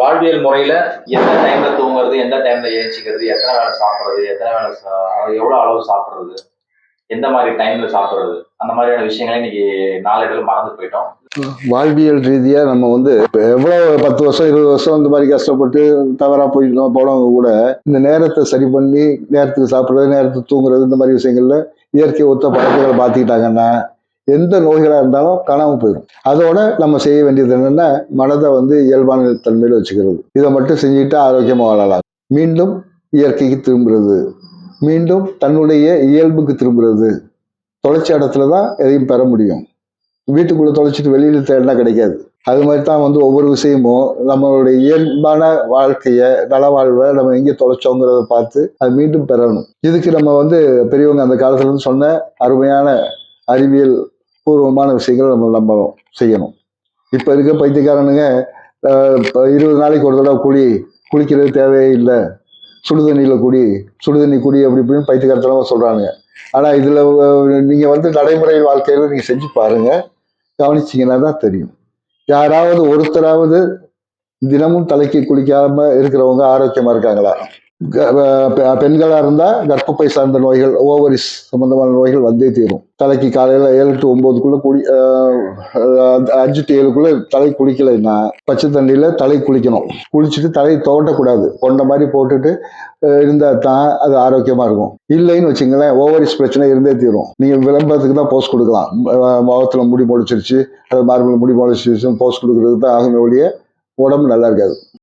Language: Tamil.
வாழ்வியல் முறையில எந்த டைம்ல தூங்குறது, எந்த டைம்ல எழுந்திரிக்கிறது, எத்தனை வேளை சாப்பிடுறது, எத்தனை வேளை எவ்வளவு அளவு சாப்பிடுறது, எந்த மாதிரி டைம்ல சாப்பிடுறது, அந்த மாதிரியான விஷயங்களை இன்னைக்கு நாளடைவில் மறந்து போயிட்டோம். வாழ்வியல் ரீதியா நம்ம வந்து இப்ப எவ்வளவு 10 வருஷம் 20 வருஷம் இந்த மாதிரி கஷ்டப்பட்டு தவறா போயிட்டோம் போனவங்க கூட இந்த நேரத்தை சரி பண்ணி நேரத்துக்கு சாப்பிடுறது, நேரத்துக்கு தூங்குறது, இந்த மாதிரி விஷயங்கள்ல இயற்கை ஒத்த பழக்கங்களை பார்த்துக்கிட்டாங்கன்னா எந்த நோய்களா இருந்தாலும் காணாம போயிடும். அதோட நம்ம செய்ய வேண்டியது என்னன்னா, மனதை வந்து இயல்பான தன்மையில வச்சுக்கிறது. இதை மட்டும் செஞ்சுட்டு ஆரோக்கியமா வாழலாம். மீண்டும் இயற்கைக்கு திரும்புறது, மீண்டும் தன்னுடைய இயல்புக்கு திரும்புறது. தொலைச்ச இடத்துலதான் எதையும் பெற முடியும். வீட்டுக்குள்ள தொலைச்சிட்டு வெளியில தேடினா கிடைக்காது. அது மாதிரி தான் வந்து ஒவ்வொரு விஷயமும் நம்மளுடைய இயல்பான வாழ்க்கைய நலவாழ்வை நம்ம எங்கே தொலைச்சோங்கிறத பார்த்து அது மீண்டும் பெறணும். இதுக்கு நம்ம வந்து பெரியவங்க அந்த காலத்துல இருந்து சொன்ன அருமையான அறிவியல் பூர்வமான விஷயங்கள் நம்ம செய்யணும். இப்ப இருக்க பைத்தியக்காரனுங்க 20 நாளைக்கு ஒரு தடவை குளிக்கிறது தேவையே இல்லை, சுடுதண்ணியில சுடுதண்ணி குடி அப்படி இப்படின்னு பைத்தியக்காரத்தனமா சொல்றானுங்க. ஆனா இதுல நீங்க வந்து நடைமுறை வாழ்க்கையில நீங்க செஞ்சு பாருங்க, கவனிச்சீங்கன்னா தான் தெரியும். யாராவது ஒருத்தராவது தினமும் தலைக்கு குளிக்காம இருக்கிறவங்க ஆரோக்கியமா இருக்காங்களா? பெண்களா இருந்தா கர்ப்பப்பை சார்ந்த நோய்கள், ஓவரிஸ் சம்பந்தமான நோய்கள் வந்தே தீரும். தலைக்கு காலையில 7 to 9க்குள்ள 5 to 7க்குள்ள தலை குளிக்கலைன்னா பச்சை தண்ணியில தலை குளிக்கணும். குளிச்சுட்டு தலையை தோட்டக்கூடாது, கொண்ட மாதிரி போட்டுட்டு இருந்தா தான் அது ஆரோக்கியமா இருக்கும். இல்லைன்னு வச்சுங்களேன், ஓவரிஸ் பிரச்சனை இருந்தே தீரும். நீங்க விளம்பரத்துக்கு தான் போஸ்ட் கொடுக்கலாம், முகத்துல முடி முளைச்சிருச்சு, அது மார்பிள் முடி முளைச்சிருச்சு போஸ்ட் கொடுக்கறதுக்கு தான் ஆகுமே ஒழிய உடம்பு நல்லா இருக்காது.